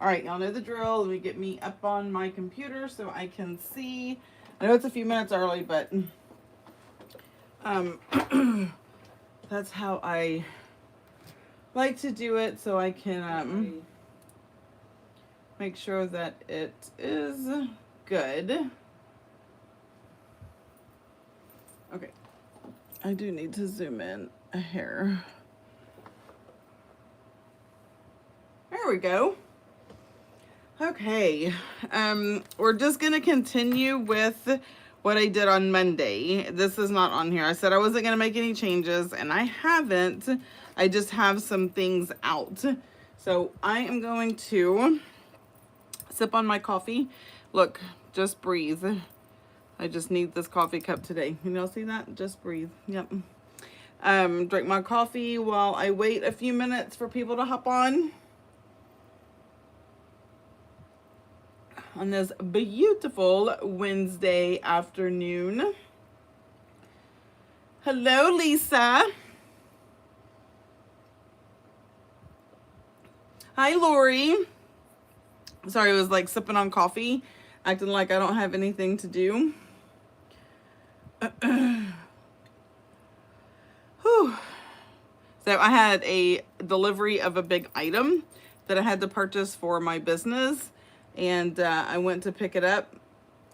All right, y'all know the drill. Let me get me up on my computer so I can see. I know it's a few minutes early, but um, that's how I like to do it, so I can make sure that it is good. Okay, I do need to zoom in a hair. There we go. Okay, we're just gonna continue with what I did on Monday. This is not on here. I said I wasn't gonna make any changes, and I haven't. I just have some things out. So I am going to sip on my coffee. Look, just breathe. I just need this coffee cup today. Can y'all see that? Just breathe. Yep. Drink my coffee while I wait a few minutes for people to hop on this beautiful Wednesday afternoon. Hello, Lisa. Hi, Lori. Sorry, I was like sipping on coffee, acting like I don't have anything to do. Whew. So I had a delivery of a big item that I had to purchase for my business. And I went to pick it up,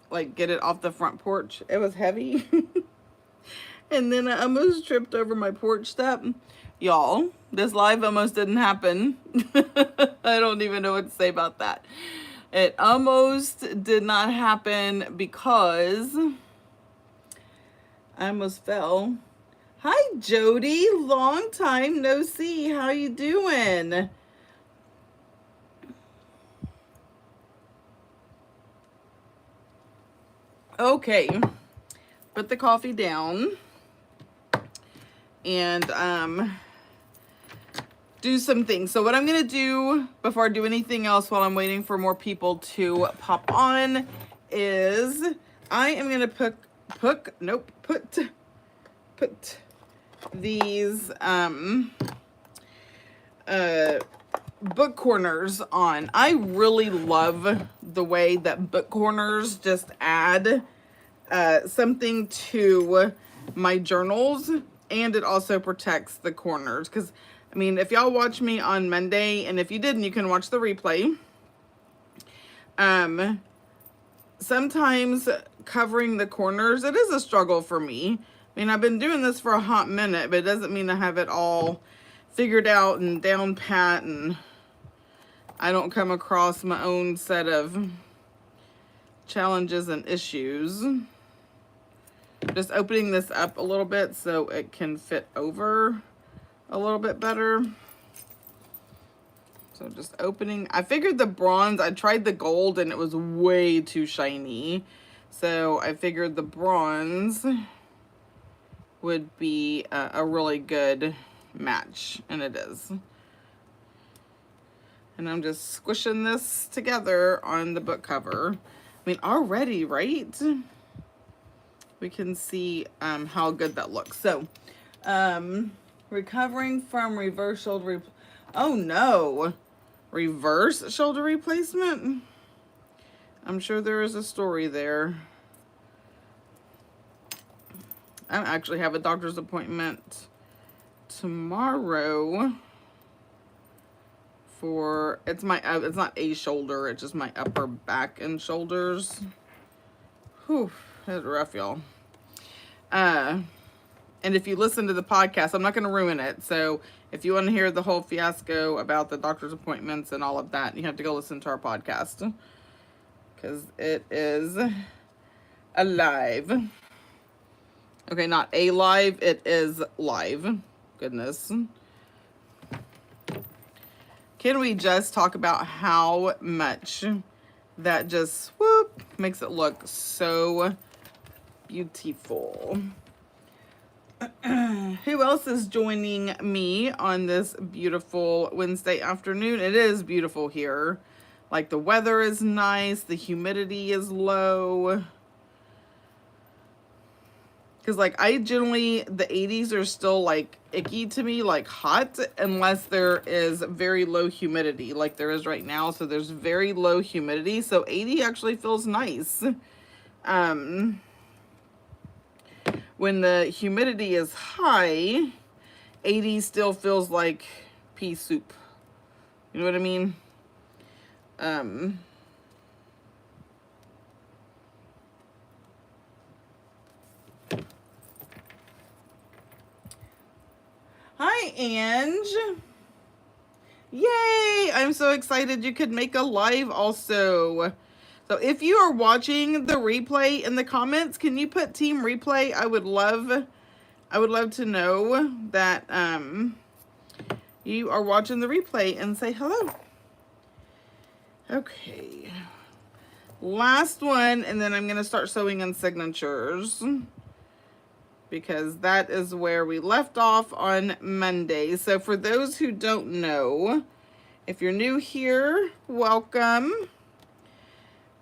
like get it off the front porch. It was heavy. And then I almost tripped over my porch step. Y'all, this live almost didn't happen. I don't even know what to say about that. It almost did not happen because I almost fell. Hi, Jody. Long time no see. How you doing? Okay, put the coffee down and do some things. So what I'm gonna do before I do anything else while I'm waiting for more people to pop on is I am gonna put these book corners on. I really love the way that book corners just add something to my journals, and it also protects the corners. Because I mean, if y'all watch me on Monday, and if you didn't, you can watch the replay. Sometimes covering the corners, it is a struggle for me. I mean, I've been doing this for a hot minute, but it doesn't mean I have it all figured out and down pat, and I don't come across my own set of challenges and issues. Just opening this up a little bit so it can fit over a little bit better. So just opening. I figured the bronze, I tried the gold and it was way too shiny. So I figured the bronze would be a really good match, and it is. And I'm just squishing this together on the book cover. I mean, already, right? We can see how good that looks. So, recovering from reverse shoulder oh no, reverse shoulder replacement? I'm sure there is a story there. I actually have a doctor's appointment tomorrow for, it's not a shoulder, it's just my upper back and shoulders. Whew, that's rough, y'all. And if you listen to the podcast, I'm not going to ruin it. So if you want to hear the whole fiasco about the doctor's appointments and all of that, you have to go listen to our podcast, because it is alive. Okay, not a live, it is live. Goodness. Can we just talk about how much that just, whoop, makes it look so beautiful. Who else is joining me on this beautiful Wednesday afternoon? It is beautiful here. Like, the weather is nice. The humidity is low. Because like I generally, the 80s are still like icky to me, like hot, unless there is very low humidity like there is right now. So there's very low humidity. So 80 actually feels nice. When the humidity is high, 80 still feels like pea soup. You know what I mean? Hi, Ange. Yay! I'm so excited you could make a live also. So if you are watching the replay in the comments, can you put Team Replay? I would love to know that you are watching the replay and say hello. Okay. Last one, and then I'm going to start sewing in signatures, because that is where we left off on Monday. So for those who don't know, if you're new here, welcome.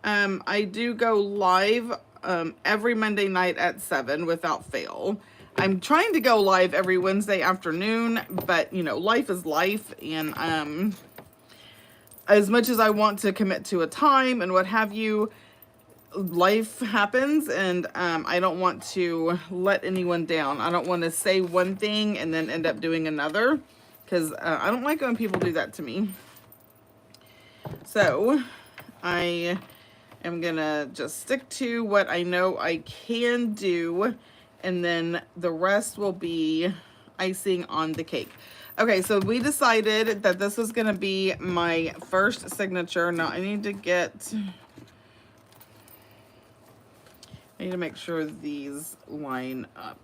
I do go live every Monday night at 7 without fail. I'm trying to go live every Wednesday afternoon, but you know, life is life, and as much as I want to commit to a time and what have you, life happens, and I don't want to let anyone down. I don't want to say one thing and then end up doing another, because I don't like when people do that to me. So I am gonna just stick to what I know I can do, and then the rest will be icing on the cake. Okay, so we decided that this was gonna be my first signature. Now I need to make sure these line up.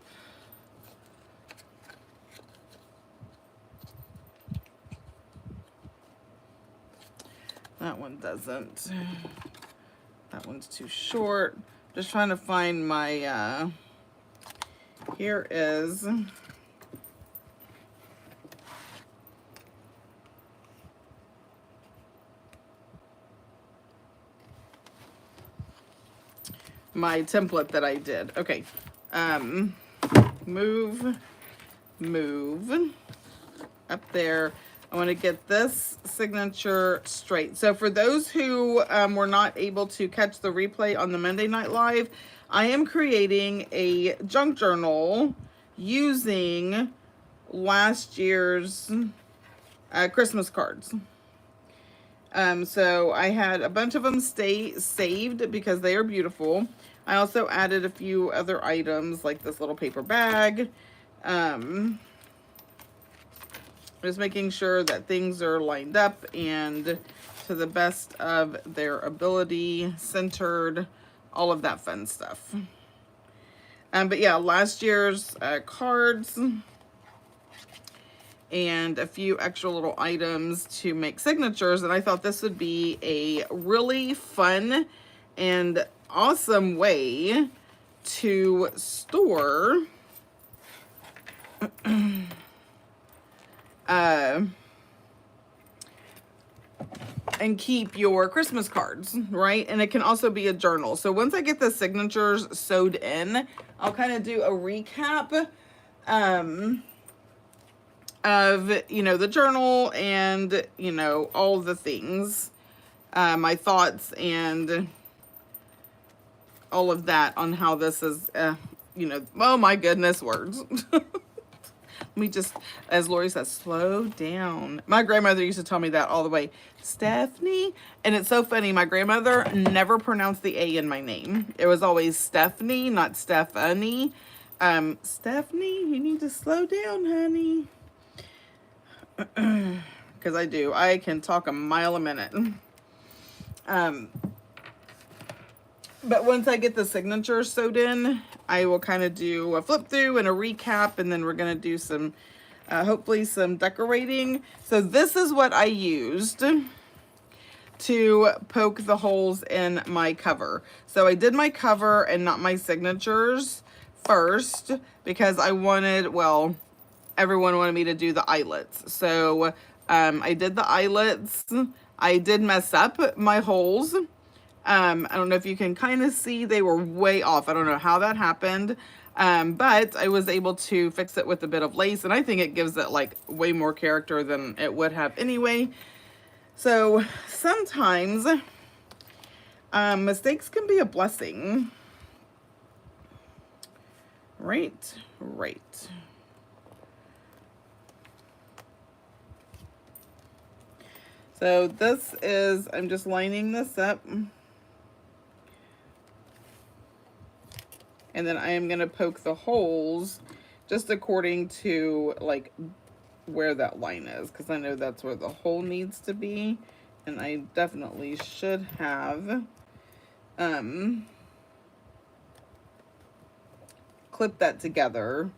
That one doesn't. That one's too short. Just trying to find my, here is my template that I did. Okay. Move up there. I want to get this signature straight. So for those who were not able to catch the replay on the Monday Night Live, I am creating a junk journal using last year's Christmas cards. So I had a bunch of them stay saved because they are beautiful. I also added a few other items like this little paper bag. Just making sure that things are lined up and to the best of their ability, centered, all of that fun stuff. But yeah, last year's cards and a few extra little items to make signatures. And I thought this would be a really fun and awesome way to store and keep your Christmas cards, right? And it can also be a journal. So once I get the signatures sewed in, I'll kind of do a recap of, you know, the journal and, you know, all the things, my thoughts and all of that on how this is, you know, oh my goodness, words. Let me just, as Lorie says, slow down. My grandmother used to tell me that all the way, Stephanie. And it's so funny. My grandmother never pronounced the A in my name. It was always Stephanie, not Stephanie. Stephanie, you need to slow down, honey. Because I do. I can talk a mile a minute. But once I get the signatures sewed in, I will kind of do a flip through and a recap, and then we're going to do some, hopefully some decorating. So this is what I used to poke the holes in my cover. So I did my cover and not my signatures first because I wanted, well, everyone wanted me to do the eyelets. So I did the eyelets. I did mess up my holes. I don't know if you can kind of see they were way off. I don't know how that happened. But I was able to fix it with a bit of lace, and I think it gives it like way more character than it would have anyway. So sometimes mistakes can be a blessing. Right. So this is, I'm just lining this up. And then I am going to poke the holes just according to like where that line is, because I know that's where the hole needs to be. And I definitely should have clipped that together.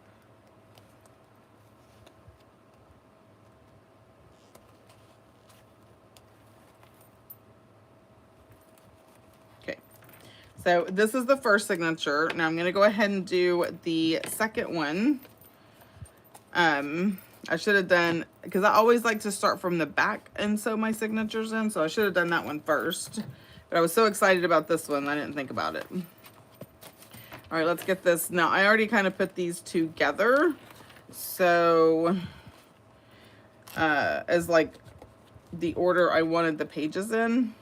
Okay, so this is the first signature. Now I'm going to go ahead and do the second one. I should have done, because I always like to start from the back and sew my signatures in, so I should have done that one first. But I was so excited about this one, I didn't think about it. All right, let's get this. Now, I already kind of put these together. So, as like the order I wanted the pages in,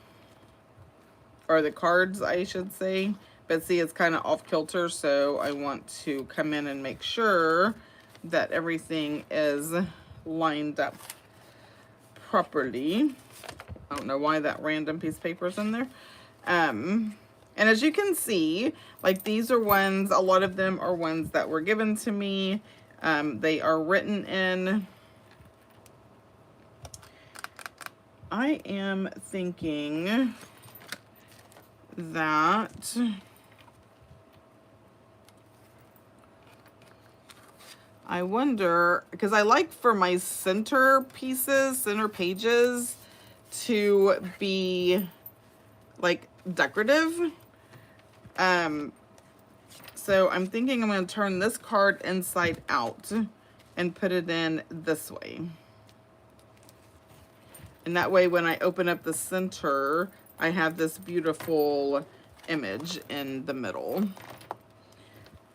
or the cards, I should say. But see, it's kind of off kilter, so I want to come in and make sure that everything is lined up properly. I don't know why that random piece of paper is in there. And as you can see, like these are ones, a lot of them are ones that were given to me. They are written in. I am thinking that I wonder, because I like for my center pieces, center pages to be like decorative. So I'm thinking I'm going to turn this card inside out and put it in this way. And that way when I open up the center, I have this beautiful image in the middle.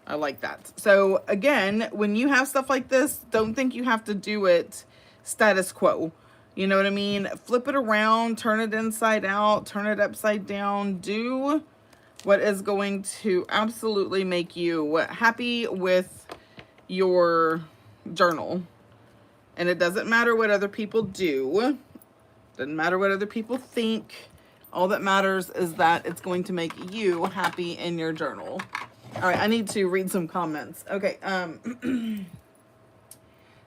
I like that. So again, when you have stuff like this, don't think you have to do it status quo. You know what I mean? Flip it around, turn it inside out, turn it upside down. Do what is going to absolutely make you happy with your journal. And it doesn't matter what other people do. Doesn't matter what other people think. All that matters is that it's going to make you happy in your journal. All right, I need to read some comments. Okay,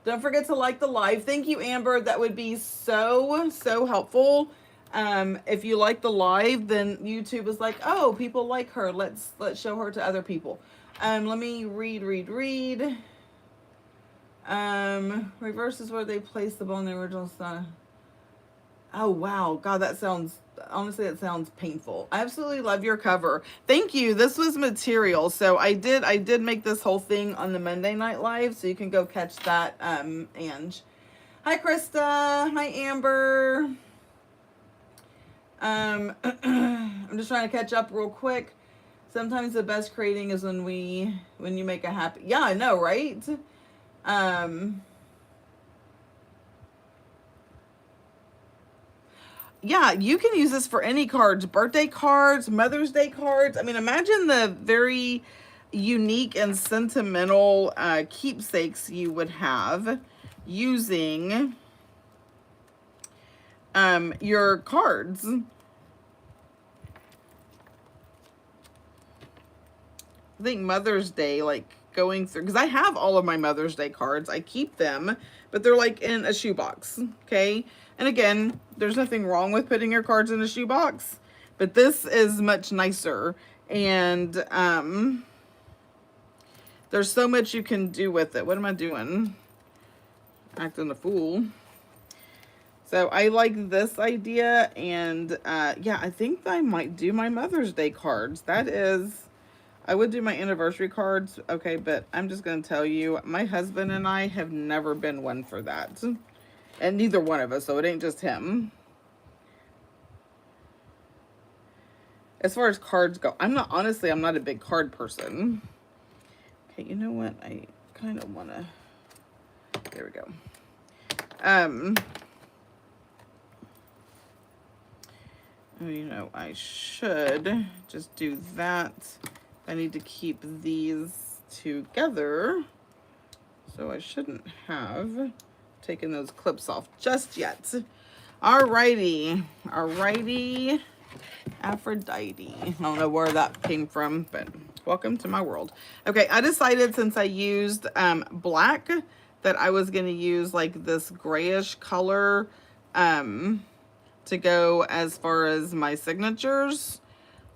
don't forget to like the live. Thank you, Amber. That would be so helpful. If you like the live, then YouTube is like, oh, people like her. Let's show her to other people. Let me read. Reverse is where they place the ball in the original style. Oh, wow. God, that sounds, honestly, it sounds painful. I absolutely love your cover. Thank you. This was material. So I did make this whole thing on the Monday Night Live, so you can go catch that, Ange. Hi, Krista. Hi, Amber. I'm just trying to catch up real quick. Sometimes the best creating is when you make a happy, yeah, I know, right? Yeah, you can use this for any cards, birthday cards, Mother's Day cards. I mean, imagine the very unique and sentimental keepsakes you would have using your cards. I think Mother's Day, like going through, because I have all of my Mother's Day cards. I keep them, but they're like in a shoebox, okay? And again, there's nothing wrong with putting your cards in a shoebox, but this is much nicer. And there's so much you can do with it. What am I doing? Acting a fool. So I like this idea, and yeah, I think I might do my Mother's Day cards. That is, I would do my anniversary cards, okay, but I'm just going to tell you, my husband and I have never been one for that. And neither one of us, so it ain't just him. As far as cards go, I'm not a big card person. Okay, you know what? I kind of want to, there we go. You know, I should just do that. I need to keep these together. So I shouldn't have taken those clips off just yet. Alrighty. Alrighty. Aphrodite. I don't know where that came from, but welcome to my world. Okay, I decided since I used black that I was going to use like this grayish color to go as far as my signatures.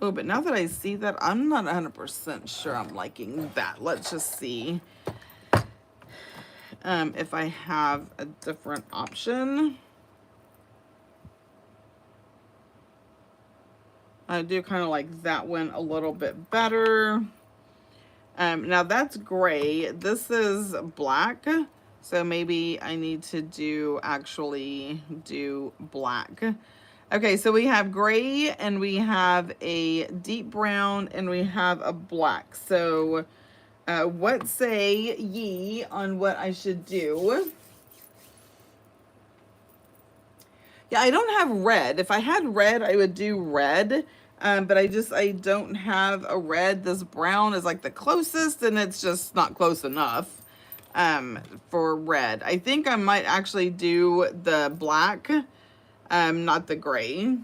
Oh, but now that I see that, I'm not 100% sure I'm liking that. Let's just see if I have a different option. I do kind of like that one a little bit better. Now that's gray. This is black. So maybe I need to actually do black. Okay, so we have gray and we have a deep brown and we have a black. So what say ye on what I should do? Yeah, I don't have red. If I had red, I would do red. But I don't have a red. This brown is like the closest and it's just not close enough for red. I think I might actually do the black, not the gray.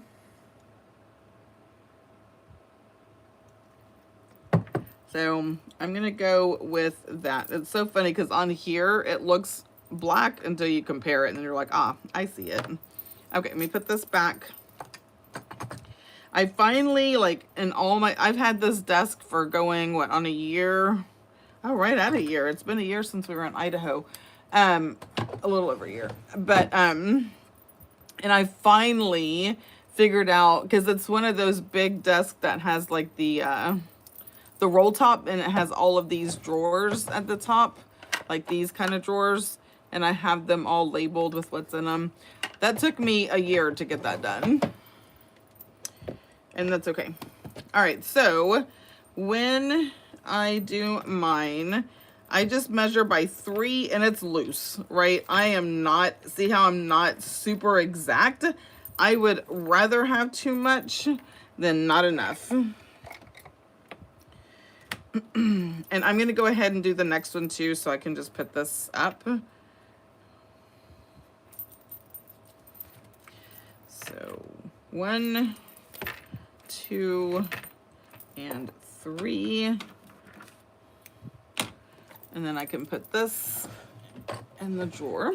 So I'm going to go with that. It's so funny because on here it looks black until you compare it and then you're like, ah, I see it. Okay, let me put this back. I finally, like, I've had this desk for going, what, on a year? Oh, right at a year. It's been a year since we were in Idaho. A little over a year. But, and I finally figured out, because it's one of those big desks that has, like, the roll top, and it has all of these drawers at the top, like these kind of drawers, and I have them all labeled with what's in them. That took me a year to get that done. And that's okay. All right, so when I do mine, I just measure by 3 and it's loose, right? I am not, see how I'm not super exact? I would rather have too much than not enough. And I'm going to go ahead and do the next one too, so I can just put this up. So 1, 2, and 3. And then I can put this in the drawer.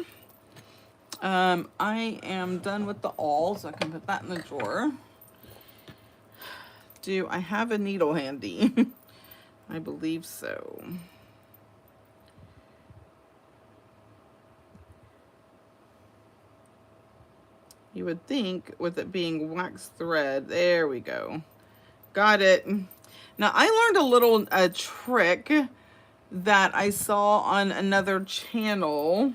I am done with the awl, so I can put that in the drawer. Do I have a needle handy? I believe so. You would think with it being wax thread, there we go. Got it. Now I learned a little trick that I saw on another channel.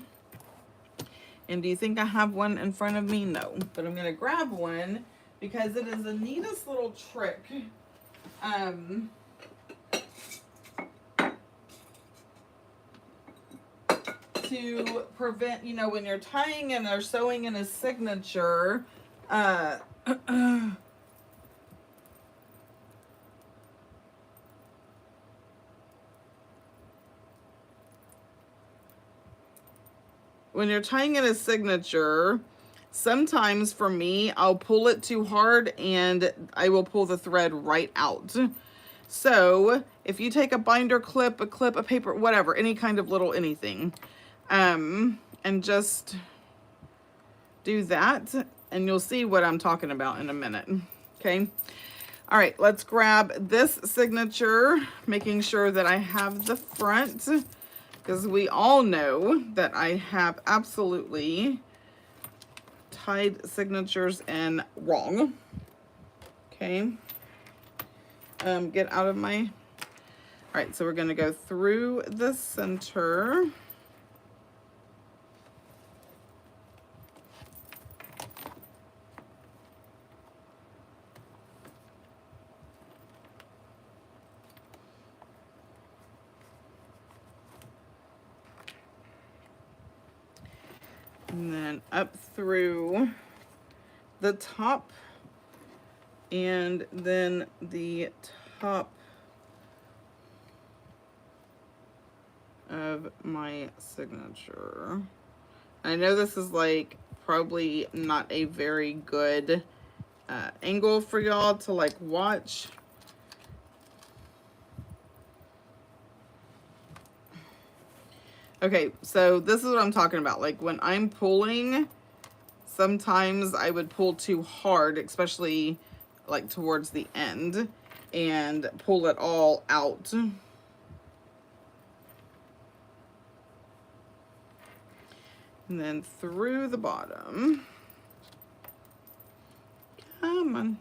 And do you think I have one in front of me? No, but I'm gonna grab one because it is the neatest little trick. To prevent, you know, when you're tying in or sewing in a signature, when you're tying in a signature, sometimes for me, I'll pull it too hard and I will pull the thread right out. So if you take a binder clip, a paper, whatever, any kind of little anything, and just do that, and you'll see what I'm talking about in a minute. Okay. All right, let's grab this signature, making sure that I have the front, because we all know that I have absolutely tied signatures in wrong. Okay. Get out of my, all right, so we're going to go through the center. And then up through the top, and then the top of my signature. I know this is like probably not a very good angle for y'all to like watch. Okay, so this is what I'm talking about. Like when I'm pulling, sometimes I would pull too hard, especially like towards the end, and pull it all out. And then through the bottom. Come on.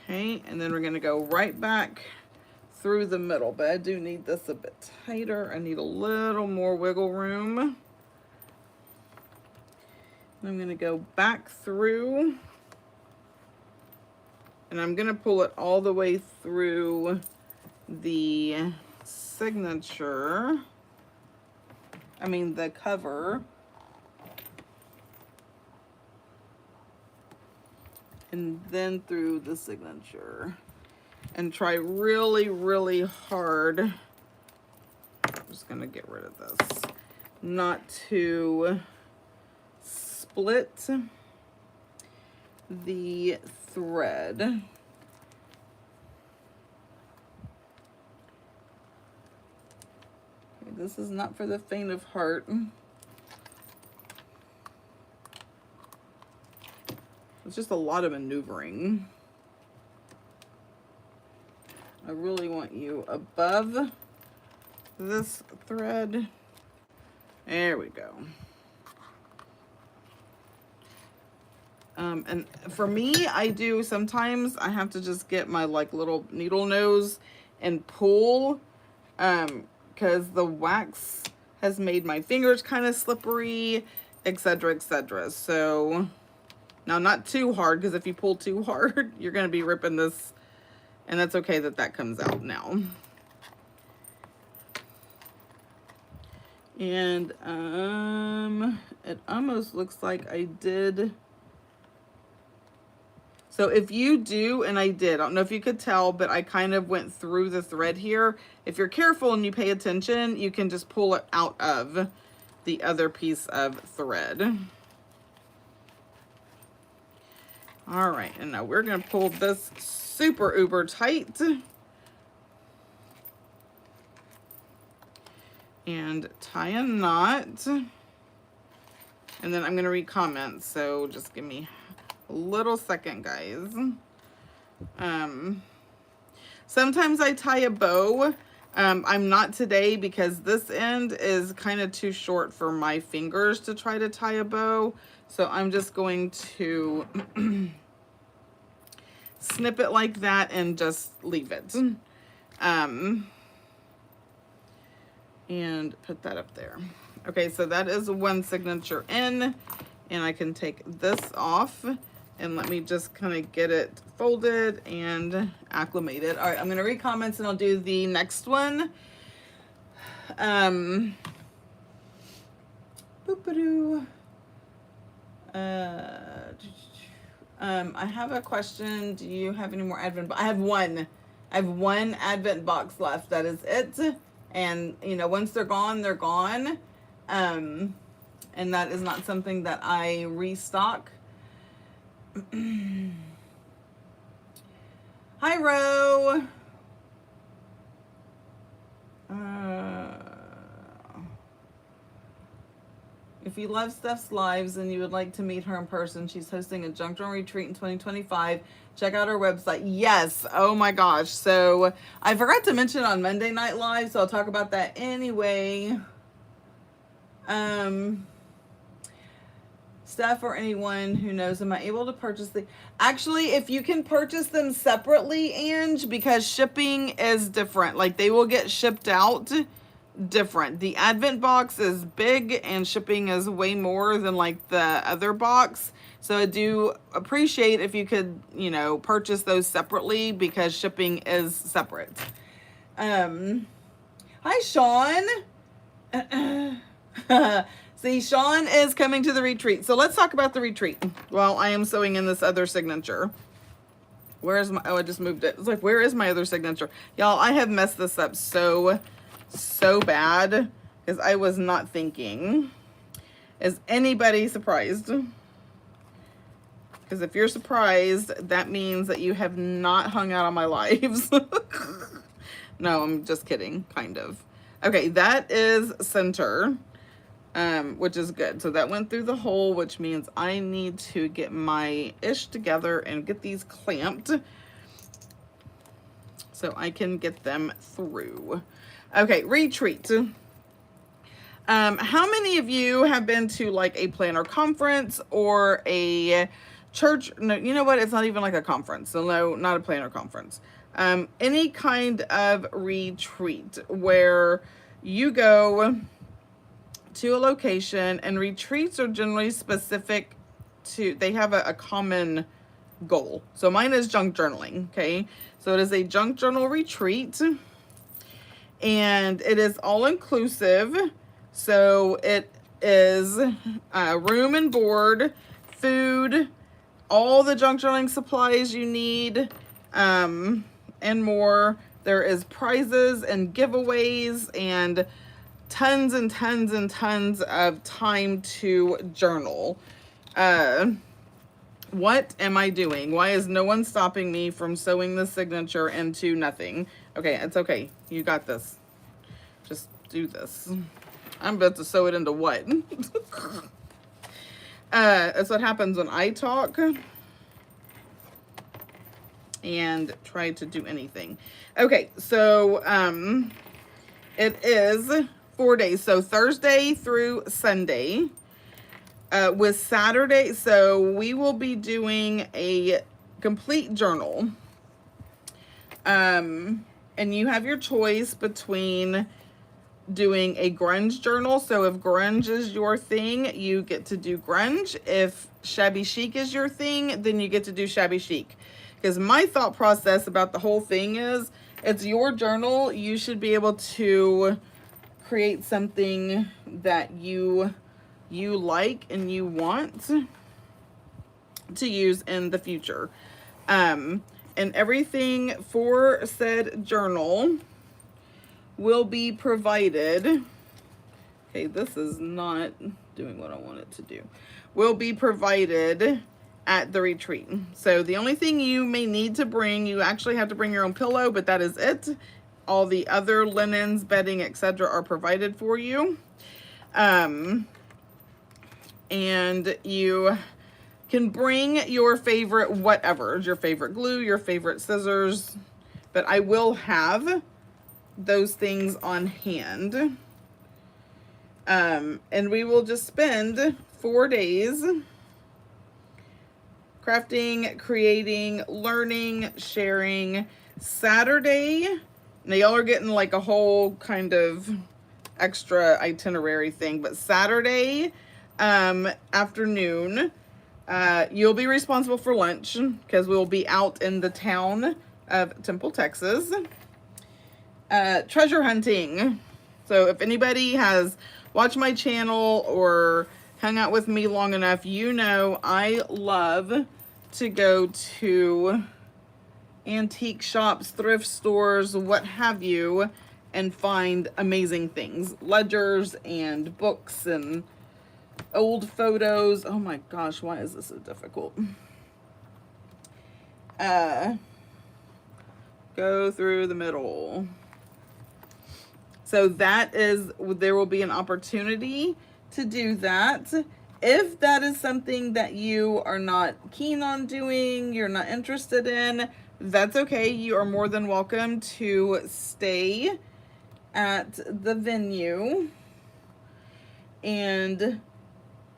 Okay, and then we're gonna go right back through the middle, but I do need this a bit tighter. I need a little more wiggle room. I'm gonna go back through, and I'm gonna pull it all the way through the signature. I mean the cover. And then through the signature. And try really, really hard. I'm just gonna get rid of this. Not to split the thread. Okay, this is not for the faint of heart. It's just a lot of maneuvering. I really want you above this thread. There we go. And for me, I do sometimes I have to just get my like little needle nose and pull, because the wax has made my fingers kind of slippery, etc., etc. So now, not too hard, because if you pull too hard, you're going to be ripping this, and that's okay that that comes out now. And it almost looks like I did. So if you do, and I did, I don't know if you could tell, but I kind of went through the thread here. If you're careful and you pay attention, you can just pull it out of the other piece of thread. All right, and now we're gonna pull this super uber tight. And tie a knot. And then I'm gonna read comments, so just give me a little second, guys. Sometimes I tie a bow. I'm not today because this end is kind of too short for my fingers to try to tie a bow. So I'm just going to snip it like that and just leave it. And put that up there. Okay, so that is one signature in, and I can take this off, and let me just kind of get it folded and acclimated. All right, I'm gonna read comments and I'll do the next one. I have a question. Do you have any more Advent? I have one. I have one Advent box left. That is it. And you know, once they're gone, they're gone. And that is not something that I restock. Hi, Ro. If you love Steph's lives and you would like to meet her in person, she's hosting a junk drawer retreat in 2025. Check out her website. Yes. Oh my gosh. So I forgot to mention on Monday Night Live, so I'll talk about that anyway. Steph or anyone who knows, am I able to purchase the... Actually, if you can purchase them separately, Ange, because shipping is different. Like, they will get shipped out different. The Advent box is big and shipping is way more than like the other box. So I do appreciate if you could, you know, purchase those separately because shipping is separate. Hi, Sean. See, Sean is coming to the retreat. So let's talk about the retreat while I am sewing in this other signature. Where is my, oh, I just moved it. It's like, where is my other signature? Y'all, I have messed this up so bad because I was not thinking. Is anybody surprised? Because if you're surprised, that means that you have not hung out on my lives. No, I'm just kidding, kind of. Okay, that is center, which is good. So that went through the hole, which means I need to get my ish together and get these clamped so I can get them through. Okay, retreat. How many of you have been to like a planner conference or a church? No, you know what? It's not even like a conference. So no, not a planner conference. Any kind of retreat where you go to a location, and retreats are generally specific to, they have a common goal. So mine is junk journaling. Okay. So it is a junk journal retreat, and it is all inclusive. So it is room and board, food, all the junk journaling supplies you need, and more. There is prizes and giveaways and tons and tons and tons of time to journal. What am I doing? Why is no one stopping me from sewing the signature into nothing? Okay, it's okay. You got this. Just do this. I'm about to sew it into what? That's what happens when I talk and try to do anything. Okay, so it is 4 days. So Thursday through Sunday, with Saturday. So we will be doing a complete journal. And you have your choice between doing a grunge journal. So if grunge is your thing, you get to do grunge. If shabby chic is your thing, then you get to do shabby chic. Because my thought process about the whole thing is, it's your journal. You should be able to create something that you like and you want to use in the future. And everything for said journal will be provided. Okay, this is not doing what I want it to do. Will be provided at the retreat. So the only thing you may need to bring, you actually have to bring your own pillow, but that is it. All the other linens, bedding, etc. are provided for you. And you can bring your favorite whatever, your favorite glue, your favorite scissors, but I will have those things on hand. And we will just spend 4 days crafting, creating, learning, sharing. Saturday, now y'all are getting like a whole kind of extra itinerary thing, but Saturday afternoon, you'll be responsible for lunch because we'll be out in the town of Temple, Texas. Treasure hunting. So if anybody has watched my channel or hung out with me long enough, you know I love to go to antique shops, thrift stores, what have you, and find amazing things. Ledgers and books and old photos. Oh my gosh, why is this so difficult? Go through the middle. So that is, there will be an opportunity to do that. If that is something that you are not keen on doing, you're not interested in, that's okay. You are more than welcome to stay at the venue and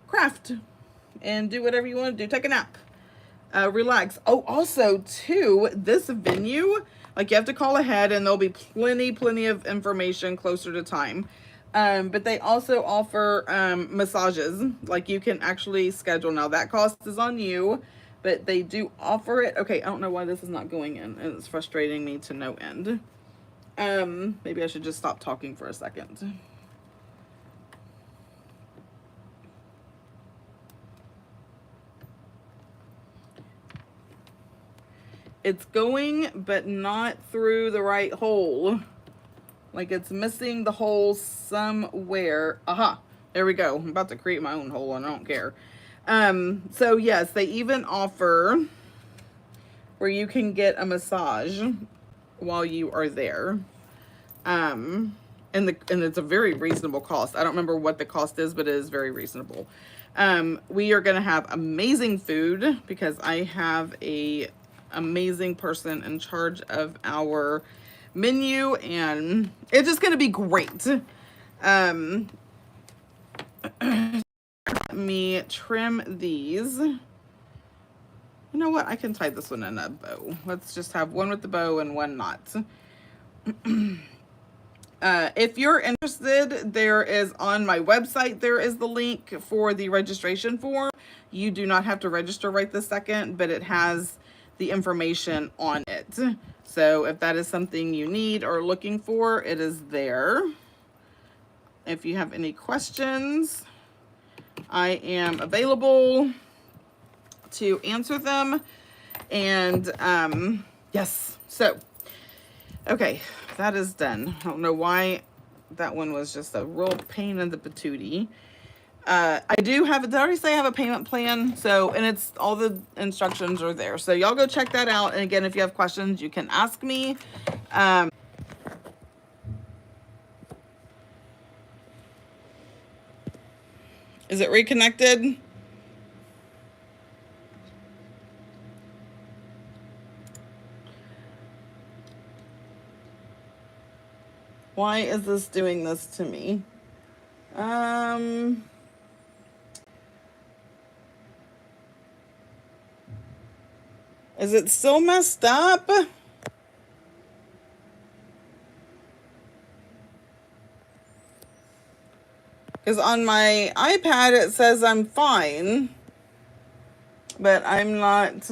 craft and do whatever you want to do. Take a nap. Relax. Oh, also, too, this venue, like you have to call ahead and there'll be plenty of information closer to time. But they also offer massages. Like you can actually schedule. Now that cost is on you, but they do offer it. Okay, I don't know why this is not going in, and it's frustrating me to no end. Maybe I should just stop talking for a second. It's going, but not through the right hole. Like it's missing the hole somewhere. Aha, there we go. I'm about to create my own hole and I don't care. So yes, they even offer where you can get a massage while you are there. And it's a very reasonable cost. I don't remember what the cost is, but it is very reasonable. We are going to have amazing food because I have a amazing person in charge of our menu, and it's just going to be great. Let me trim these. You know what? I can tie this one in a bow. Let's just have one with the bow and one not. If you're interested, there is on my website, there is the link for the registration form. You do not have to register right this second, but it has the information on it. So if that is something you need or looking for, it is there. If you have any questions, I am available to answer them. And yes, so okay, that is done. I don't know why that one was just a real pain in the patootie. I do have, did I already say I have a payment plan? So, and it's, all the instructions are there. So y'all go check that out. And again, if you have questions, you can ask me. Is it reconnected? Why is this doing this to me? Is it still messed up? Because on my iPad it says I'm fine, but I'm not.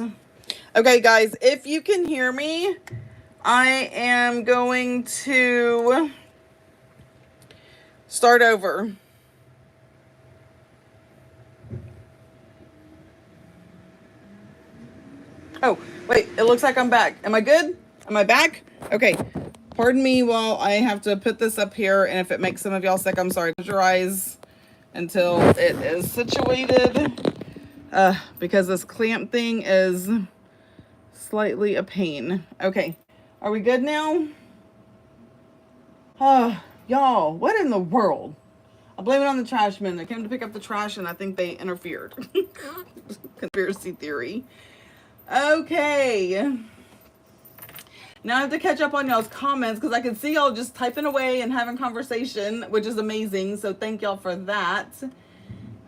Okay, guys, if you can hear me, I am going to start over. Oh, wait, it looks like I'm back. Am I good? Am I back? Okay. Pardon me while I have to put this up here, and if it makes some of y'all sick, I'm sorry. Close your eyes until it is situated, because this clamp thing is slightly a pain. Okay, are we good now? Y'all, what in the world? I'll blame it on the trash men. They came to pick up the trash, and I think they interfered. Conspiracy theory. Okay. Now I have to catch up on y'all's comments because I can see y'all just typing away and having conversation, which is amazing. So thank y'all for that.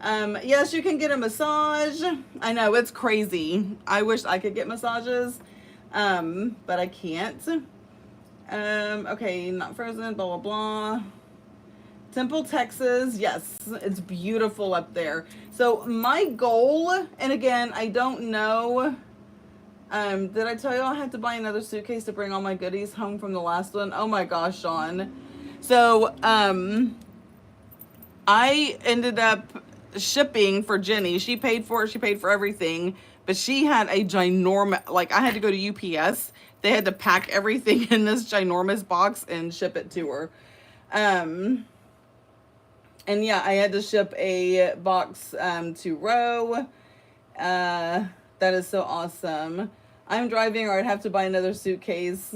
Yes, you can get a massage. I know, it's crazy. I wish I could get massages, but I can't. Okay, not frozen, blah, blah, blah. Temple, Texas. Yes, it's beautiful up there. So my goal, and again, I don't know. Did I tell you I had to buy another suitcase to bring all my goodies home from the last one? Oh my gosh, Sean. So, I ended up shipping for Jenny. She paid for it. She paid for everything. But she had a ginormous, like I had to go to UPS. They had to pack everything in this ginormous box and ship it to her. And yeah, I had to ship a box to Roe. That is so awesome. I'm driving, or I'd have to buy another suitcase.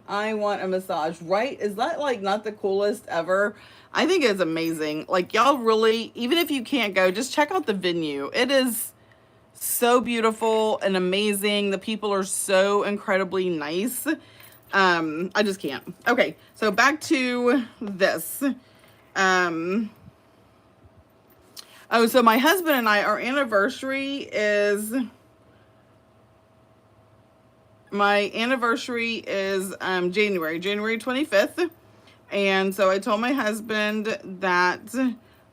I want a massage, right? Is that like not the coolest ever? I think it's amazing. Like y'all really, even if you can't go, just check out the venue. It is so beautiful and amazing. The people are so incredibly nice. I just can't. Okay, so back to this. Oh, so my husband and I, our anniversary is January 25th. And so I told my husband that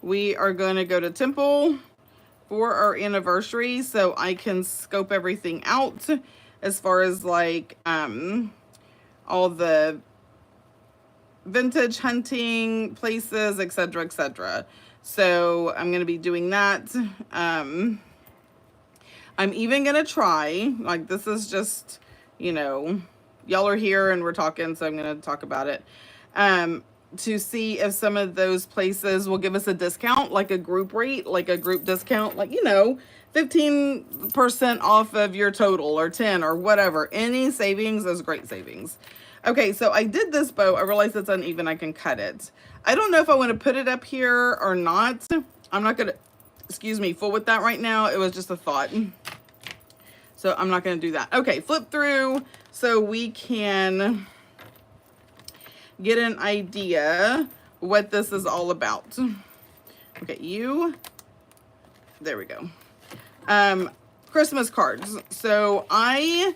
we are going to go to Temple for our anniversary so I can scope everything out as far as like all the vintage hunting places, etc., etc. So I'm going to be doing that. I'm I'm even going to try, like this is just, you know, y'all are here and we're talking, so I'm going to talk about it. To see if some of those places will give us a discount, like a group rate, like a group discount, like, you know, 15% off of your total or 10 or whatever. Any savings is great savings. Okay, so I did this bow. I realized it's uneven. I can cut it. I don't know if I want to put it up here or not. I'm not going to, excuse me, fool with that right now. It was just a thought. So I'm not going to do that. Okay, flip through so we can get an idea what this is all about. Okay, there we go. Christmas cards. So I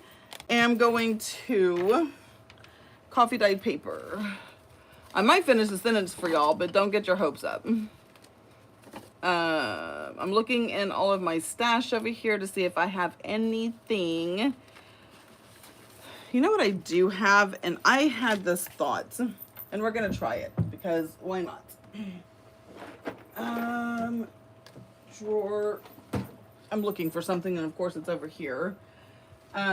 am going to coffee dyed paper. I might finish the sentence for y'all, but don't get your hopes up. I'm looking in all of my stash over here to see if I have anything. You know what I do have? And I had this thought, and we're going to try it because why not? Drawer. I'm looking for something, and of course it's over here. I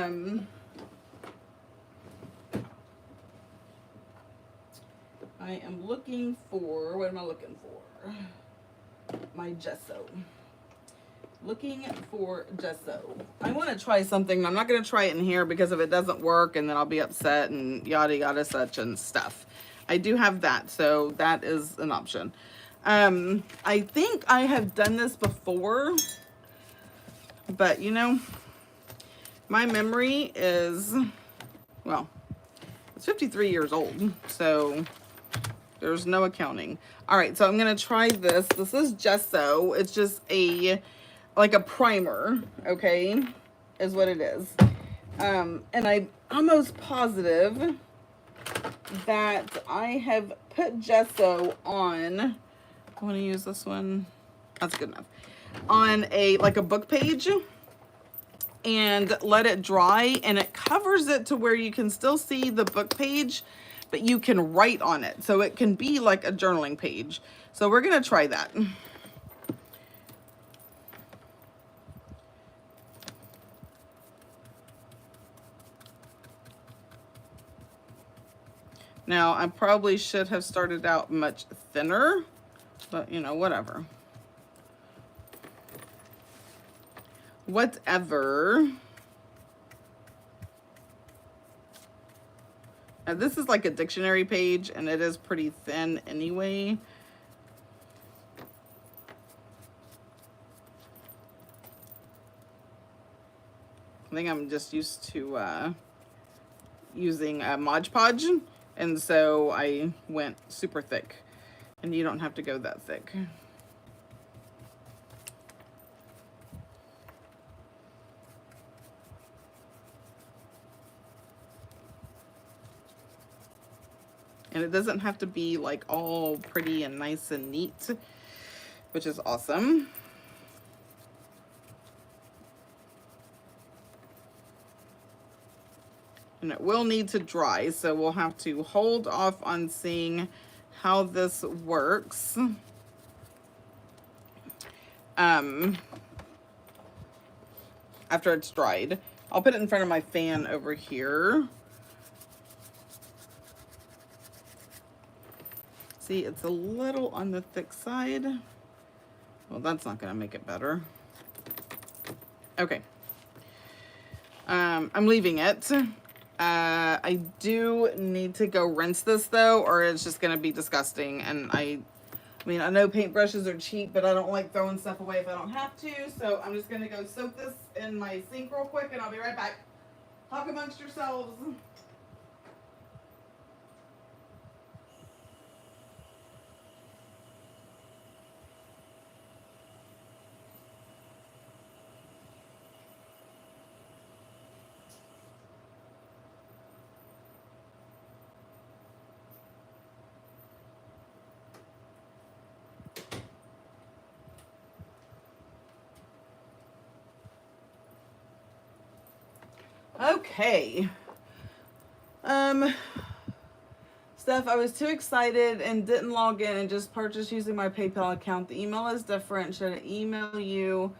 am looking for, what am I looking for? My gesso. Looking for gesso. I want to try something. I'm not going to try it in here because if it doesn't work and then I'll be upset and yada yada such and stuff. I do have that, so that is an option. I think I have done this before, but you know, my memory is, well, it's 53 years old, so there's no accounting. All right, so I'm going to try this. This is gesso. It's just like a primer, okay, is what it is. And I'm almost positive that I have put gesso on, I want to use this one, that's good enough, on like a book page and let it dry, and it covers it to where you can still see the book page, but you can write on it. So it can be like a journaling page. So we're going to try that. Now, I probably should have started out much thinner, but you know, whatever. Whatever. Now, this is like a dictionary page, and it is pretty thin anyway. I think I'm just used to using Mod Podge, and so I went super thick, and you don't have to go that thick. And it doesn't have to be like all pretty and nice and neat, which is awesome. And it will need to dry, so we'll have to hold off on seeing how this works. After it's dried. I'll put it in front of my fan over here. See, it's a little on the thick side. Well, that's not going to make it better. Okay. I'm leaving it. I do need to go rinse this though, or it's just going to be disgusting. And I mean, I know paintbrushes are cheap, but I don't like throwing stuff away if I don't have to. So I'm just going to go soak this in my sink real quick, and I'll be right back. Talk amongst yourselves. Okay. Steph, I was too excited and didn't log in and just purchased using my PayPal account. The email is different. Should I email you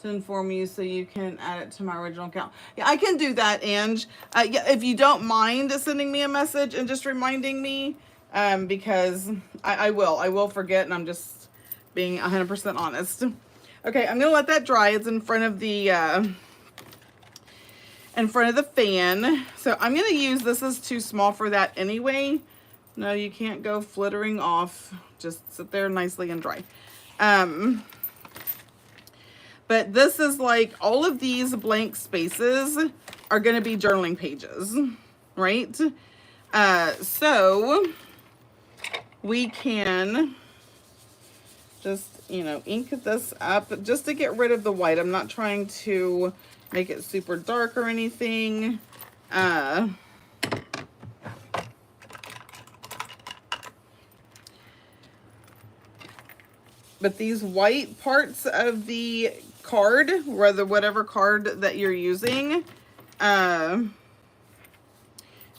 to inform you so you can add it to my original account. Yeah, I can do that, Ange. Yeah, if you don't mind sending me a message and just reminding me, because I will forget, and I'm just being 100% honest. Okay, I'm gonna let that dry. It's in front of the fan. So I'm gonna use, this is too small for that anyway. No, you can't go flittering off. Just sit there nicely and dry. But this is like, all of these blank spaces are going to be journaling pages, right? So we can just, you know, ink this up just to get rid of the white. I'm not trying to make it super dark or anything. But these white parts of the card, whatever card that you're using, and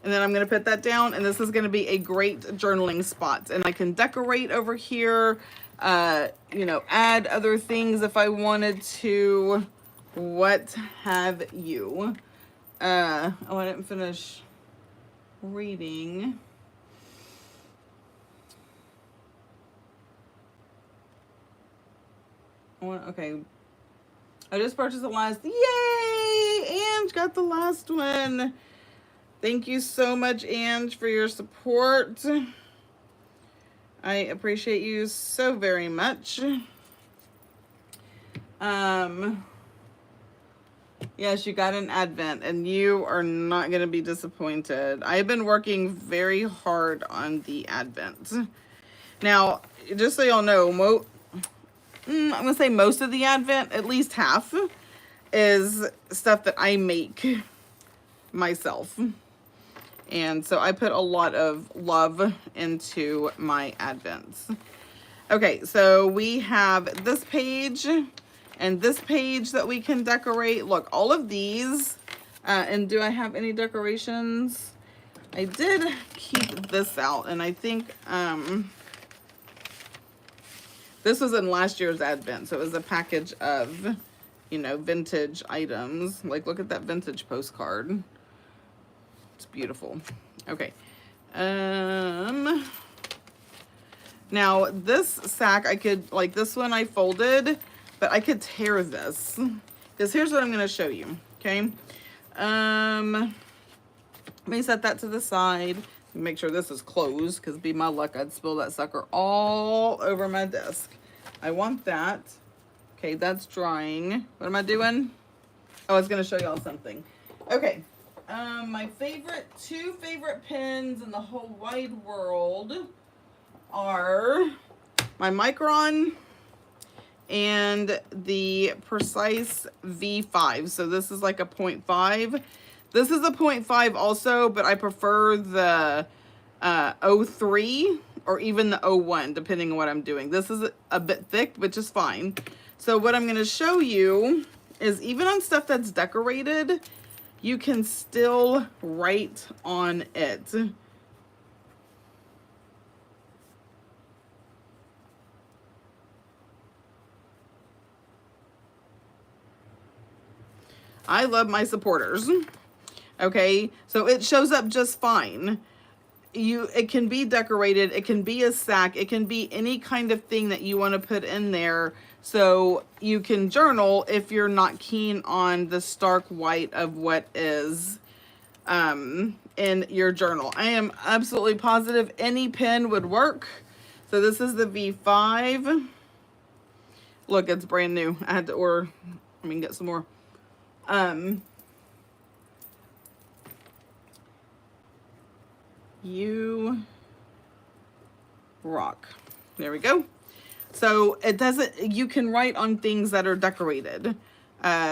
then I'm going to put that down, and this is going to be a great journaling spot. And I can decorate over here, you know, add other things if I wanted to, what have you. Oh, I didn't finish reading. Okay, I just purchased the last, yay, Ange got the last one. Thank you so much, Ange, for your support. I appreciate you so very much. Yes, you got an Advent, and you are not going to be disappointed. I've been working very hard on the Advent. Now, just so y'all know, I'm going to say most of the Advent, at least half, is stuff that I make myself. And so I put a lot of love into my Advents. Okay, so we have this page and this page that we can decorate. Look, all of these, and do I have any decorations? I did keep this out, and I think, this was in last year's Advent, so it was a package of, you know, vintage items. Like, look at that vintage postcard. It's beautiful. Okay. Now, this sack, I could, like, this one I folded, but I could tear this. Because here's what I'm going to show you, okay? Let me set that to the side. Make sure this is closed, because be my luck, I'd spill that sucker all over my desk. I want that. Okay, that's drying. What am I doing? Oh, I was going to show y'all something. Okay. My two favorite pens in the whole wide world are my Micron and the Precise V5. So this is like a 0.5. This is a 0.5 also, but I prefer the 03 or even the 01, depending on what I'm doing. This is a bit thick, which is fine. So what I'm going to show you is, even on stuff that's decorated, you can still write on it. I love my supporters. Okay, so it shows up just fine. It can be decorated, it can be a sack, it can be any kind of thing that you want to put in there, so you can journal if you're not keen on the stark white of what is in your journal. I am absolutely positive any pen would work. So this is the V5. Look, it's brand new. I had to order, get some more. You rock. There we go. So it doesn't, you can write on things that are decorated.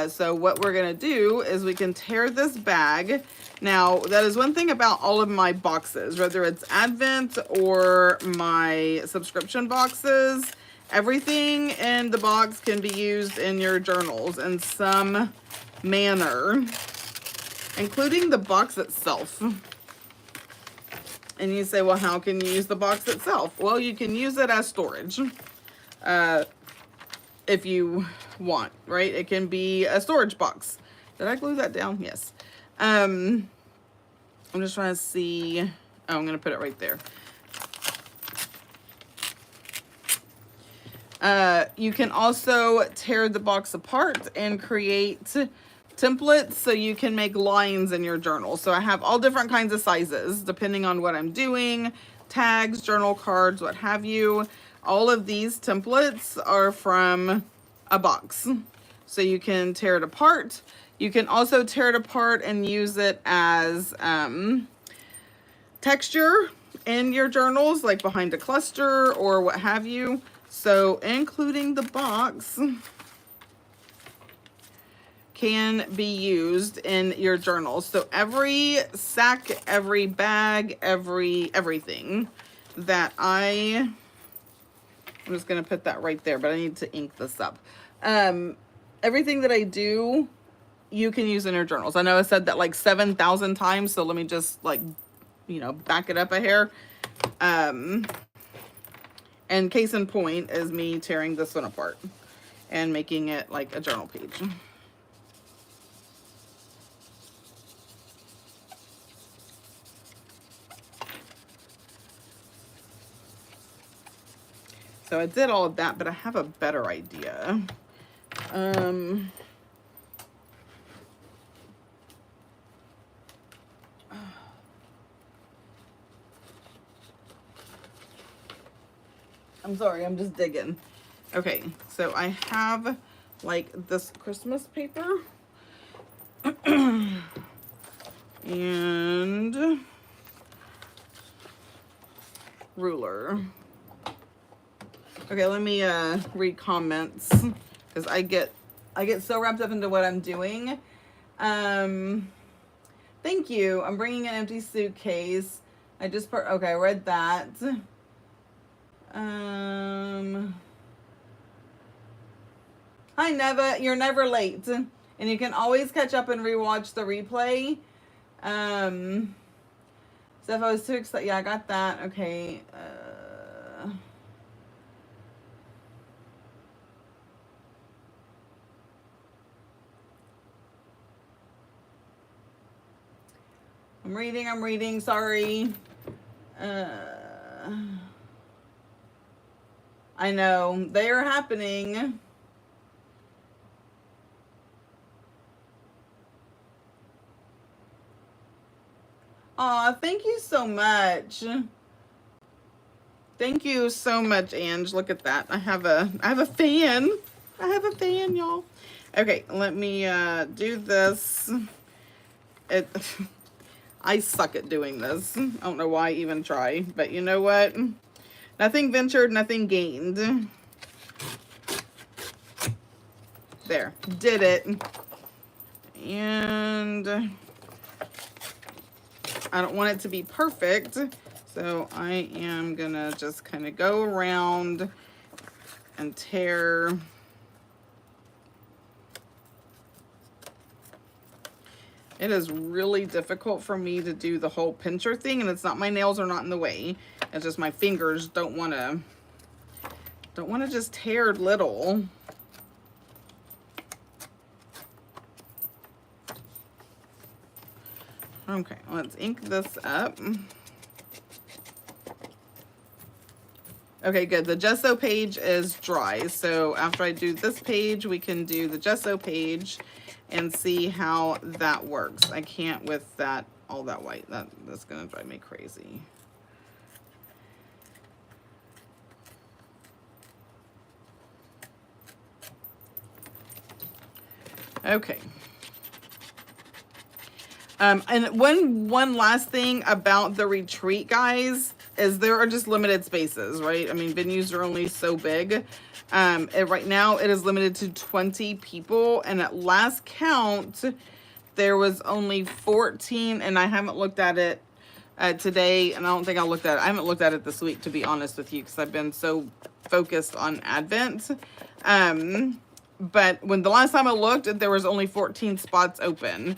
So what we're going to do is we can tear this bag. Now, that is one thing about all of my boxes, whether it's Advent or my subscription boxes, everything in the box can be used in your journals in some manner, including the box itself. And you say, well, how can you use the box itself? Well, you can use it as storage. If you want, right? It can be a storage box. Did I glue that down? Yes. I'm just trying to see. Oh, I'm going to put it right there. You can also tear the box apart and create templates so you can make lines in your journal. So I have all different kinds of sizes depending on what I'm doing, tags, journal cards, what have you. All of these templates are from a box. So you can tear it apart. You can also tear it apart and use it as texture in your journals, like behind a cluster or what have you. So including the box can be used in your journal. So every sack, every bag, everything that I'm just going to put that right there, but I need to ink this up. Everything that I do, you can use in your journals. I know I said that like 7,000 times, so let me just like, you know, back it up a hair. And case in point is me tearing this one apart and making it like a journal page. So I did all of that, but I have a better idea. I'm sorry, I'm just digging. Okay, so I have like this Christmas paper and ruler. Okay, let me read comments because I get so wrapped up into what I'm doing. Thank you. I'm bringing an empty suitcase. Okay, I read that. Hi Neva, you're never late, and you can always catch up and rewatch the replay. So if I was too excited, yeah, I got that. Okay. I'm reading, sorry. I know, they are happening. Aw, thank you so much. Thank you so much, Ange. Look at that. I have a fan. I have a fan, y'all. Okay, let me do this. I suck at doing this. I don't know why I even try, but you know what? Nothing ventured, nothing gained. There, did it. And I don't want it to be perfect, so I am gonna just kind of go around and tear. It is really difficult for me to do the whole pincher thing, and it's not my nails are not in the way. It's just my fingers don't want to just tear little. Okay, let's ink this up. Okay, good. The gesso page is dry. So after I do this page, we can do the gesso page and see how that works. I can't with that, all that white. That's gonna drive me crazy. Okay. And one last thing about the retreat, guys, is there are just limited spaces, right? I mean, venues are only so big. Right now it is limited to 20 people, and at last count, there was only 14, and I haven't looked at it today, and I don't think I looked at it. I haven't looked at it this week, to be honest with you, because I've been so focused on Advent. But when the last time I looked, there was only 14 spots open.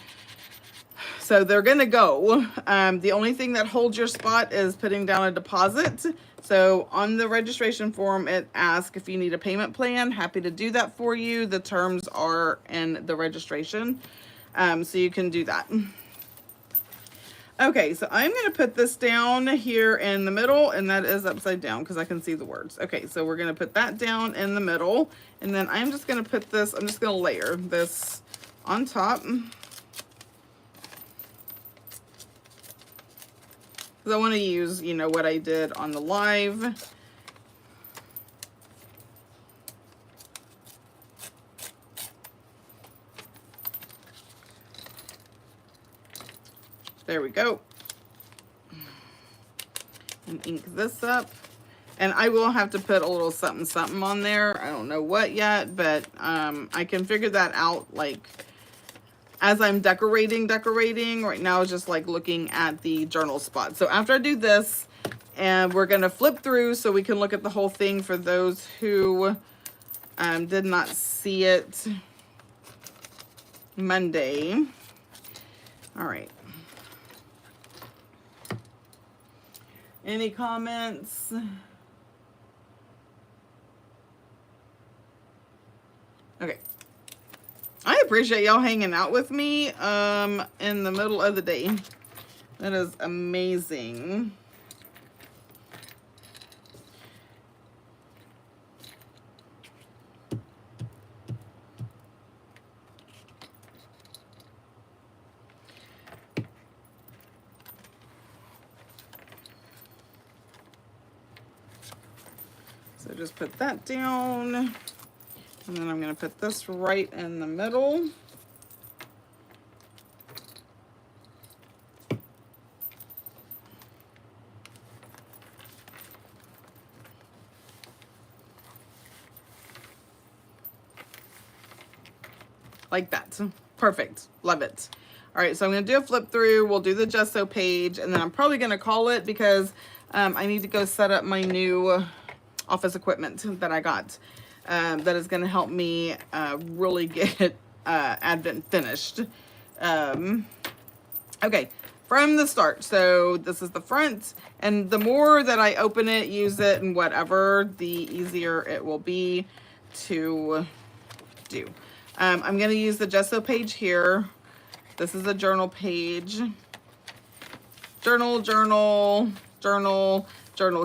So they're going to go. The only thing that holds your spot is putting down a deposit. So on the registration form, it asks if you need a payment plan. Happy to do that for you. The terms are in the registration, so you can do that. Okay, so I'm going to put this down here in the middle, and that is upside down because I can see the words. Okay, so we're going to put that down in the middle, and then I'm just going to put this, I'm just going to layer this on top. Because I want to use, you know, what I did on the live. There we go. And ink this up. And I will have to put a little something something on there. I don't know what yet, but I can figure that out like as I'm decorating. Right now is just like looking at the journal spot. So after I do this, and we're gonna flip through so we can look at the whole thing for those who did not see it Monday. All right. Any comments? Okay. I appreciate y'all hanging out with me in the middle of the day. That is amazing. So just put that down, and then I'm going to put this right in the middle. Like that. Perfect. Love it. All right, so I'm going to do a flip through. We'll do the gesso page, and then I'm probably going to call it because I need to go set up my new office equipment that I got that is going to help me really get Advent finished. Okay, from the start. So this is the front, and the more that I open it, use it, and whatever, the easier it will be to do. I'm going to use the gesso page here. This is a journal page. Journal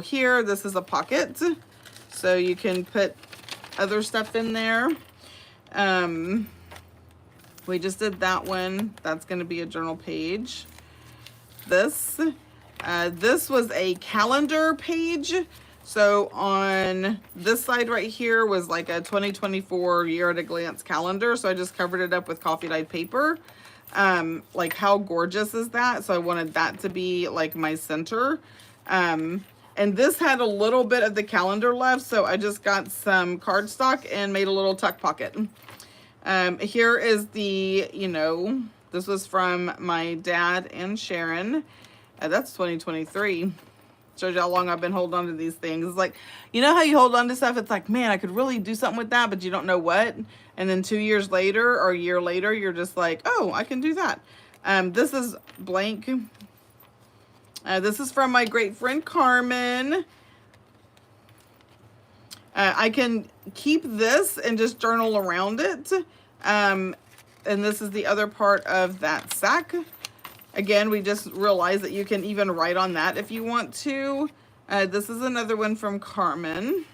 here. This is a pocket. So you can put other stuff in there. We just did that one. That's going to be a journal page. This was a calendar page. So on this side right here was like a 2024 year at a glance calendar. So I just covered it up with coffee dyed paper. Like how gorgeous is that? So I wanted that to be like my center. And this had a little bit of the calendar left, so I just got some cardstock and made a little tuck pocket. Here is the, you know, this was from my dad and Sharon. That's 2023. Shows you how long I've been holding on to these things. It's like, you know how you hold on to stuff? It's like, man, I could really do something with that, but you don't know what. And then 2 years later or a year later, you're just like, oh, I can do that. This is blank. This is from my great friend Carmen. I can keep this and just journal around it. And this is the other part of that sack. Again, we just realized that you can even write on that if you want to. This is another one from Carmen.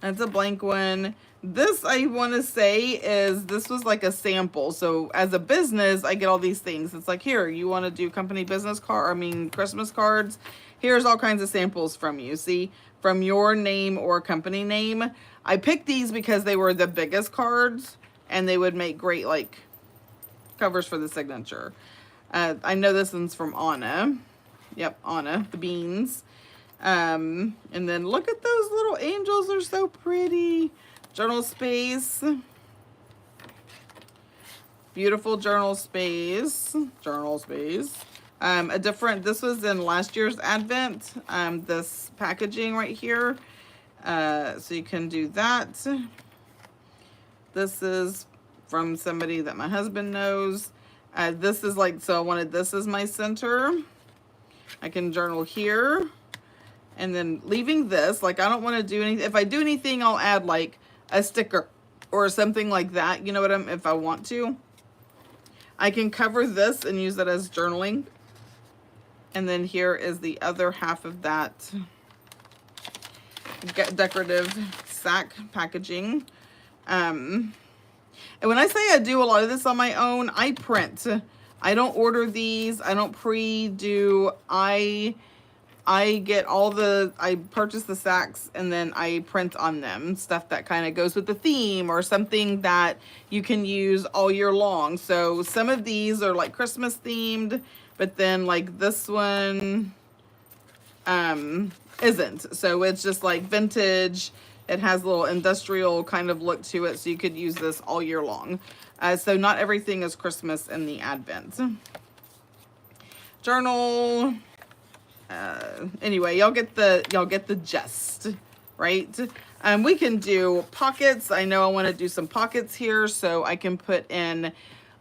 That's a blank one. This, I want to say, is this was like a sample. So as a business, I get all these things. It's like, here, you want to do company business Christmas cards. Here's all kinds of samples from you. See, from your name or company name. I picked these because they were the biggest cards and they would make great like covers for the signature. I know this one's from Anna. Yep, Anna, the beans. And then look at those little angels. They're so pretty. Journal space. Beautiful journal space. This was in last year's Advent. This packaging right here. So you can do that. This is from somebody that my husband knows. This is like, so I wanted this as my center. I can journal here. And then leaving this, like I don't want to do anything. If I do anything, I'll add like a sticker or something like that. You know what if I want to. I can cover this and use it as journaling. And then here is the other half of that decorative sack packaging. And when I say I do a lot of this on my own, I print. I don't order these. I don't pre-do. I get I purchase the sacks and then I print on them. Stuff that kind of goes with the theme or something that you can use all year long. So some of these are like Christmas themed, but then like this one isn't. So it's just like vintage. It has a little industrial kind of look to it. So you could use this all year long. So not everything is Christmas in the Advent. Journal. Anyway, y'all get the gist, right? We can do pockets. I know I want to do some pockets here, so I can put in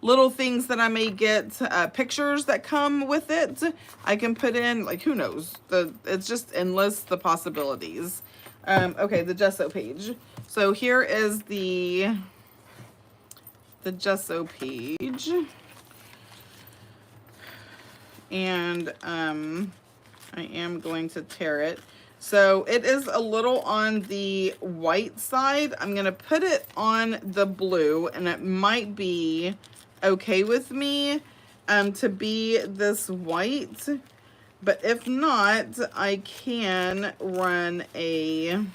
little things that I may get, pictures that come with it. I can put in, like, who knows? It's just endless, the possibilities. Okay, the gesso page. So here is the gesso page. And I am going to tear it. So it is a little on the white side. I'm going to put it on the blue, and it might be okay with me to be this white. But if not, I can run an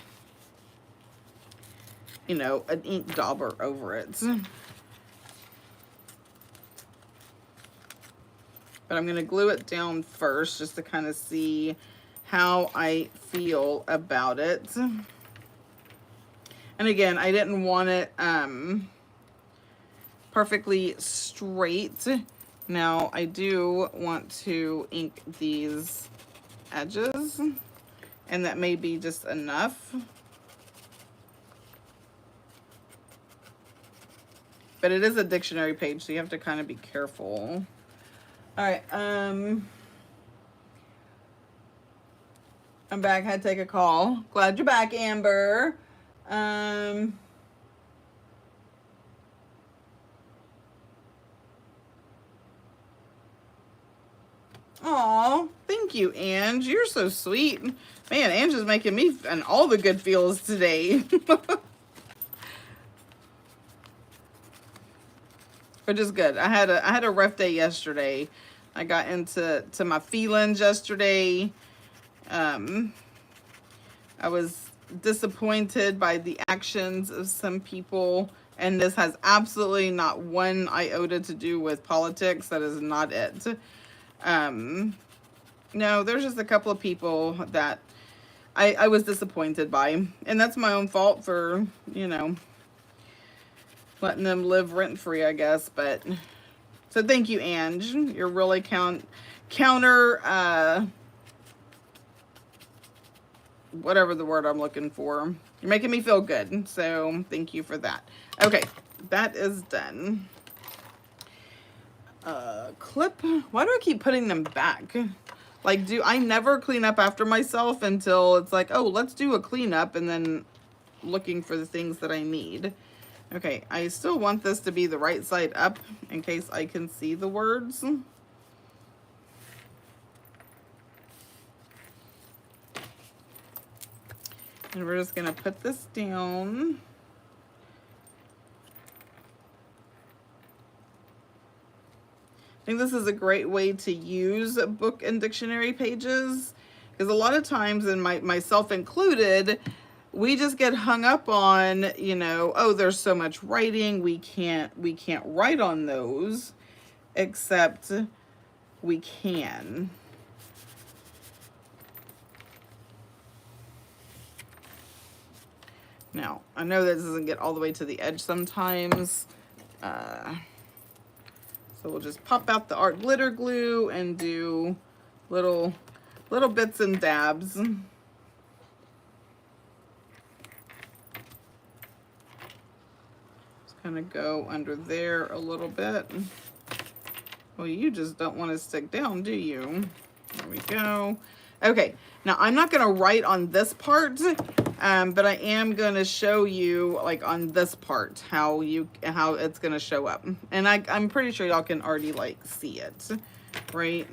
ink dauber over it. But I'm going to glue it down first just to kind of see how I feel about it. And again, I didn't want it perfectly straight. Now, I do want to ink these edges, and that may be just enough. But it is a dictionary page, so you have to kind of be careful. All right, I'm back. Had to take a call. Glad you're back, Amber. Aw, thank you, Ange. You're so sweet. Man, Ange is making me and all the good feels today. Which is good. I had a rough day yesterday. I got into my feelings yesterday. I was disappointed by the actions of some people, and this has absolutely not one iota to do with politics. That is not it. No, there's just a couple of people that I was disappointed by, and that's my own fault for, letting them live rent-free, I guess. But so thank you, Ange. You're really counter whatever the word I'm looking for. You're making me feel good, so thank you for that. Okay, that is done. Clip. Why do I keep putting them back? Like, I never clean up after myself until it's like, oh, let's do a cleanup, and then looking for the things that I need. Okay, I still want this to be the right side up in case I can see the words. And we're just going to put this down. I think this is a great way to use book and dictionary pages, because a lot of times, and myself included, we just get hung up on, oh, there's so much writing, we can't write on those, except we can. Now, I know that doesn't get all the way to the edge sometimes, so we'll just pop out the art glitter glue and do little bits and dabs. Kind of go under there a little bit. Well, you just don't want to stick down, do you? There we go. Okay, now I'm not going to write on this part, but I am going to show you like on this part how it's going to show up. And I'm pretty sure y'all can already like see it, right?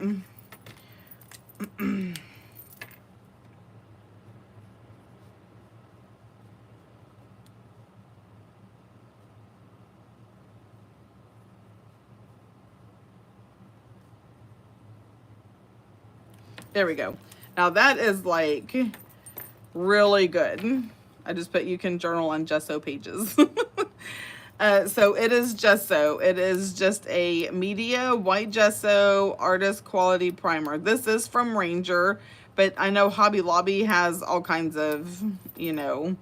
There we go. Now that is like really good. I just put you can journal on gesso pages. So it is gesso. It is just a media white gesso artist quality primer. This is from Ranger, but I know Hobby Lobby has all kinds of, you know,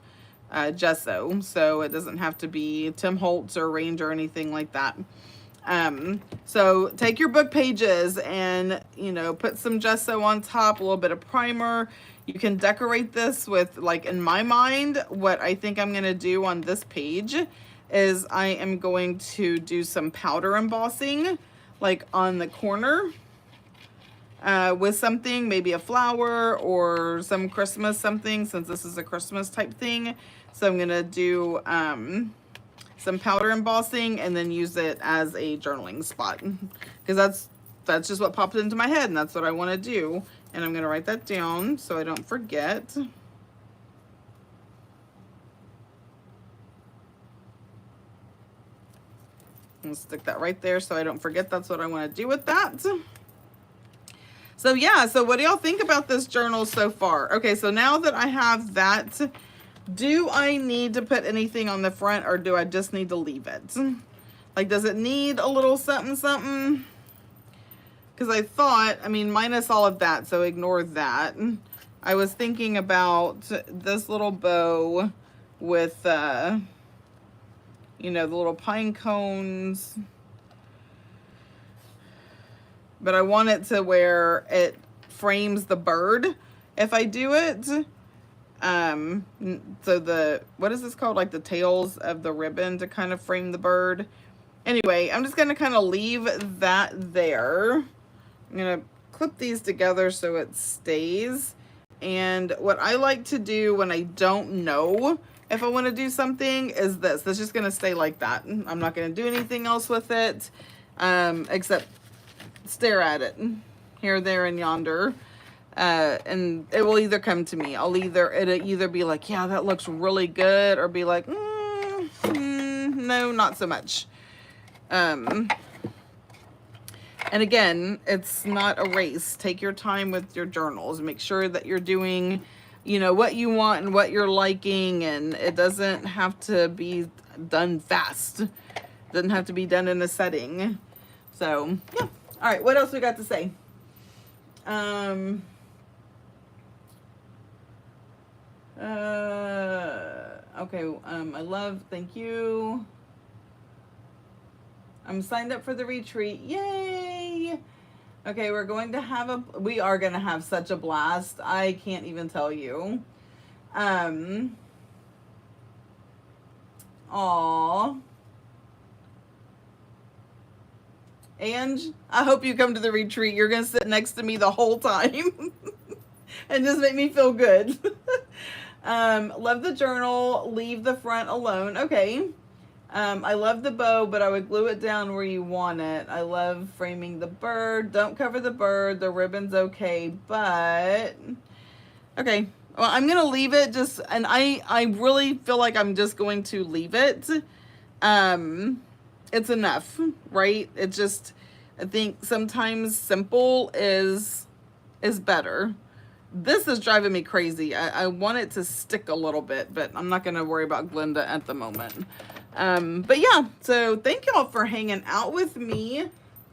gesso. So it doesn't have to be Tim Holtz or Ranger or anything like that. So take your book pages and, you know, put some gesso on top, a little bit of primer. You can decorate this with, like, in my mind, what I think I'm going to do on this page is I am going to do some powder embossing, like on the corner, with something, maybe a flower or some Christmas something, since this is a Christmas type thing. So I'm going to do, some powder embossing and then use it as a journaling spot, because that's just what popped into my head and that's what I want to do. And I'm going to write that down so I don't forget. I'm going to stick that right there so I don't forget that's what I want to do with that. So yeah, so what do y'all think about this journal so far? Okay, so now that I have that, do I need to put anything on the front or do I just need to leave it? Like, does it need a little something, something? Because I thought, I mean, minus all of that, so ignore that. I was thinking about this little bow with, you know, the little pine cones. But I want it to where it frames the bird if I do it. So the, what is this called? Like the tails of the ribbon to kind of frame the bird. Anyway, I'm just going to kind of leave that there. I'm going to clip these together so it stays. And what I like to do when I don't know if I want to do something is this. It's just going to stay like that. I'm not going to do anything else with it, except stare at it here, there, and yonder. And it will either come to me. It'll either be like, yeah, that looks really good, or be like, no, not so much. And again, it's not a race. Take your time with your journals. Make sure that you're doing, you know, what you want and what you're liking, and it doesn't have to be done fast. It doesn't have to be done in a setting. So, yeah. All right, what else we got to say? Okay, I love, thank you. I'm signed up for the retreat. Yay! Okay, we are going to have such a blast. I can't even tell you. Aw. Ange, I hope you come to the retreat. You're going to sit next to me the whole time and just make me feel good. Love the journal. Leave the front alone. Okay. I love the bow, but I would glue it down where you want it. I love framing the bird. Don't cover the bird. The ribbon's okay, but... Okay. Well, I'm going to leave it just... And I really feel like I'm just going to leave it. It's enough, right? It just... I think sometimes simple is better. This is driving me crazy. I want it to stick a little bit, but I'm not going to worry about Glenda at the moment. But yeah, so thank y'all for hanging out with me.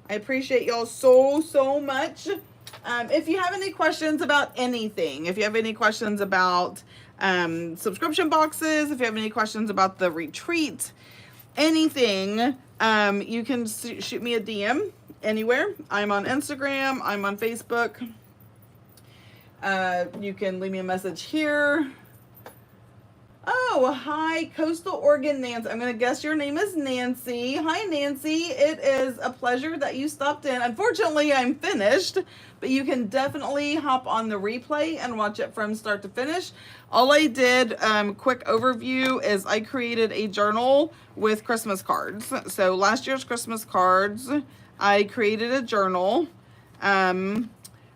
I appreciate y'all so much. If you have any questions about anything, if you have any questions about subscription boxes, if you have any questions about the retreat, anything, you can shoot me a DM anywhere. I'm on Instagram. I'm on Facebook. You can leave me a message here. Oh, Oh, hi, Coastal Oregon Nancy. I'm going to guess your name is Nancy. Hi, Nancy. It is a pleasure that you stopped in. Unfortunately, I'm finished, but you can definitely hop on the replay and watch it from start to finish. All I did, quick overview, is I created a journal with Christmas cards. So last year's Christmas cards, I created a journal.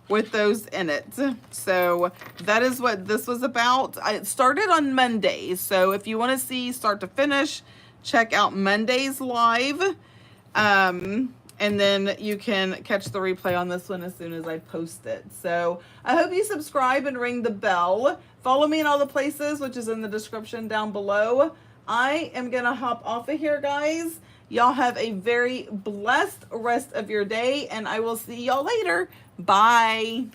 With those in it. So that is what this was about. It started on Mondays. So if you want to see start to finish, check out Monday's live. And then you can catch the replay on this one as soon as I post it. So I hope you subscribe and ring the bell. Follow me in all the places, which is in the description down below. I am going to hop off of here, guys. Y'all have a very blessed rest of your day, and I will see y'all later. Bye.